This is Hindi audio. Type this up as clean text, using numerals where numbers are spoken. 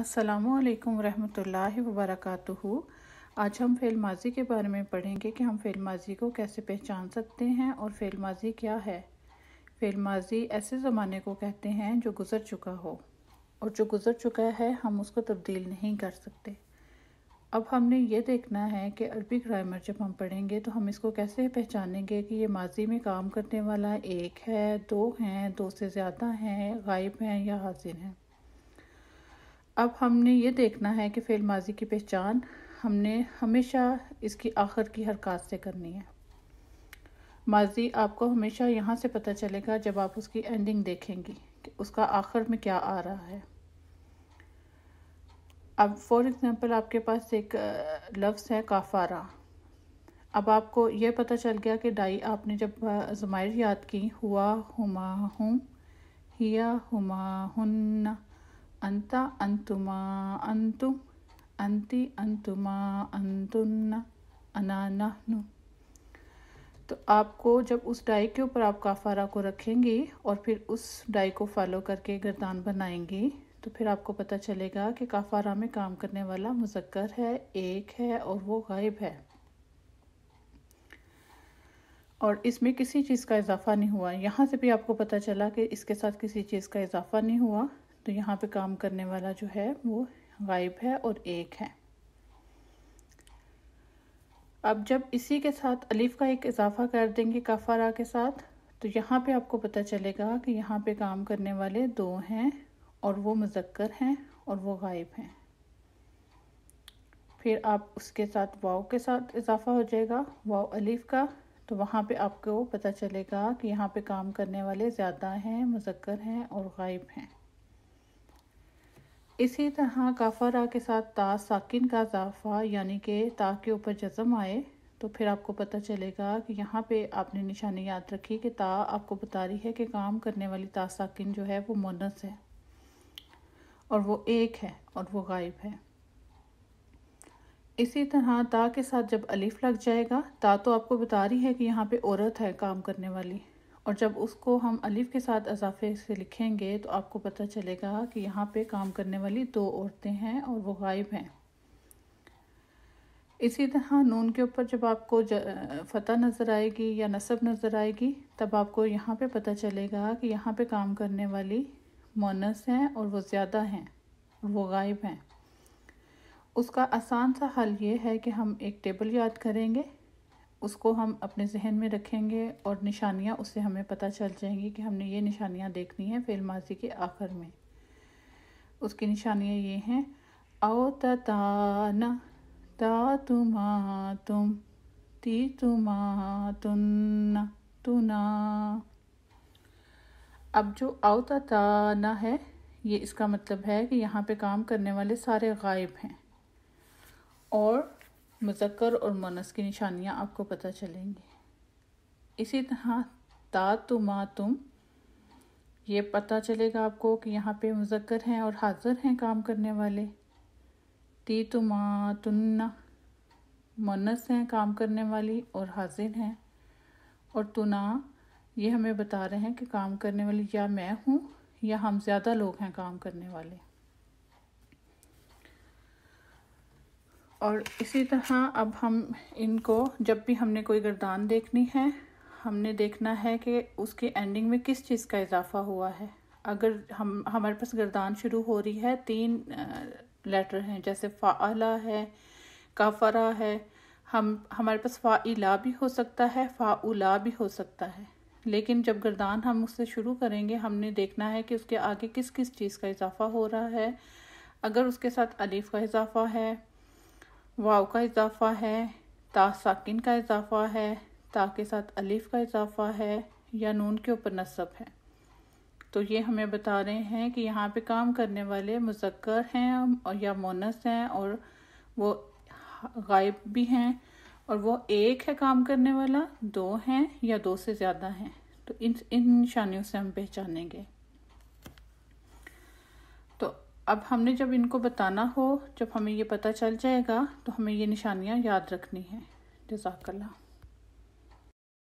अस्सलामुअलैकुम रहमतुल्लाहि वबरकातुहू। आज हम फ़ेल माज़ी के बारे में पढ़ेंगे कि हम फ़ेल माज़ी को कैसे पहचान सकते हैं और फ़ेल माज़ी क्या है। फ़ेल माज़ी ऐसे ज़माने को कहते हैं जो गुज़र चुका हो, और जो गुज़र चुका है हम उसको तब्दील नहीं कर सकते। अब हमने ये देखना है कि अरबी ग्रामर जब हम पढ़ेंगे तो हम इसको कैसे पहचानेंगे कि ये माज़ी में काम करने वाला एक है, दो हैं, दो से ज़्यादा हैं, गायब हैं या हाज़िर हैं। अब हमने ये देखना है कि फ़ेल माज़ी की पहचान हमने हमेशा इसकी आखिर की हरकत से करनी है। माज़ी आपको हमेशा यहाँ से पता चलेगा जब आप उसकी एंडिंग देखेंगी कि उसका आखिर में क्या आ रहा है। अब फॉर एग्ज़ाम्पल आपके पास एक लफ्ज़ है काफ़ारा। अब आपको ये पता चल गया कि डाई आपने जब ज़माइर याद की, हुआ, हुमा, हुम, हिया, हुमा, हुन्ना, अंता, अंतुमा, अंतुम, अंती, अंतुमा, अंतुन्ना, अना, नहनु। तो आपको जब उस डाई के ऊपर आप काफ़ारा को रखेंगी और फिर उस डाई को फॉलो करके गर्दान बनाएंगी तो फिर आपको पता चलेगा कि काफ़ारा में काम करने वाला मुज़क्कर है, एक है और वो गायब है, और इसमें किसी चीज़ का इजाफा नहीं हुआ। यहाँ से भी आपको पता चला कि इसके साथ किसी चीज़ का इजाफा नहीं हुआ, तो यहाँ पे काम करने वाला जो है वो गायब है और एक है। अब जब इसी के साथ अलिफ का एक इजाफा कर देंगे काफ़ारा के साथ, तो यहाँ पे आपको पता चलेगा कि यहाँ पे काम करने वाले दो हैं और वो मुज़क्कर हैं और वो गायब हैं। फिर आप उसके साथ वाव के साथ इजाफा हो जाएगा, वाव अलिफ का, तो वहाँ पे आपको पता चलेगा कि यहाँ पे काम करने वाले ज़्यादा हैं, मुज़क्कर हैं और गायब हैं। इसी तरह काफ़ारा के साथ ता साकिन का इजाफा यानी कि ता के ऊपर जज़म आए तो फिर आपको पता चलेगा कि यहाँ पे आपने निशानी याद रखी कि ता आपको बता रही है कि काम करने वाली ता साकिन जो है वो मुन्नस है और वो एक है और वो गायब है। इसी तरह ता के साथ जब अलिफ लग जाएगा, ता तो आपको बता रही है कि यहाँ पे औरत है काम करने वाली, और जब उसको हम अलिफ के साथ इजाफे से लिखेंगे तो आपको पता चलेगा कि यहाँ पे काम करने वाली दो औरतें हैं और वो गायब हैं। इसी तरह नून के ऊपर जब आपको फ़तह नज़र आएगी या नसब नज़र आएगी तब आपको यहाँ पे पता चलेगा कि यहाँ पे काम करने वाली मुन्नस हैं और वो ज़्यादा हैं और वो गायब हैं। उसका आसान सा हल ये है कि हम एक टेबल याद करेंगे, उसको हम अपने जहन में रखेंगे और निशानियाँ उससे हमें पता चल जाएंगी कि हमने ये निशानियाँ देखनी है फ़ेल माज़ी के आखिर में। उसकी निशानियाँ ये हैं, औ ताना, ता तुमा तुम, ती तुमा तुन्ना, तुना। अब जो औ ताना है ये इसका मतलब है कि यहाँ पे काम करने वाले सारे गायब हैं और मुज़क्कर और मुन्नस की निशानियाँ आपको पता चलेंगी। इसी तरह ता तुमा तुम, ये पता चलेगा आपको कि यहाँ पे मुज़क्कर हैं और हाज़िर हैं काम करने वाले। ती तुमा तुन्ना, मुन्नस हैं काम करने वाली और हाज़िर हैं। और तुना, ये हमें बता रहे हैं कि काम करने वाली या मैं हूँ या हम ज़्यादा लोग हैं काम करने वाले। और इसी तरह अब हम इनको जब भी हमने कोई गर्दान देखनी है, हमने देखना है कि उसके एंडिंग में किस चीज़ का इजाफा हुआ है। अगर हमारे पास गर्दान शुरू हो रही है, तीन लेटर हैं, जैसे फ़ाअला है, काफ़रा है, हमारे पास फ़ाइला भी हो सकता है, फ़ाउला भी हो सकता है, लेकिन जब गर्दान हम उससे शुरू करेंगे हमने देखना है कि उसके आगे किस किस चीज़ का इजाफा हो रहा है। अगर उसके साथ अलिफ का इजाफा है, वाव का इजाफा है, ता साकिन का इजाफा है, ता के साथ अलिफ का इजाफा है या नून के ऊपर नसब है, तो ये हमें बता रहे हैं कि यहाँ पे काम करने वाले मुज़क्कर हैं और या मुन्नस हैं और वो गायब भी हैं, और वो एक है काम करने वाला, दो हैं या दो से ज़्यादा हैं। तो इन निशानियों से हम पहचानेंगे। तो अब हमने जब इनको बताना हो, जब हमें ये पता चल जाएगा तो हमें ये निशानियाँ याद रखनी है। जज़ाकल्लाह।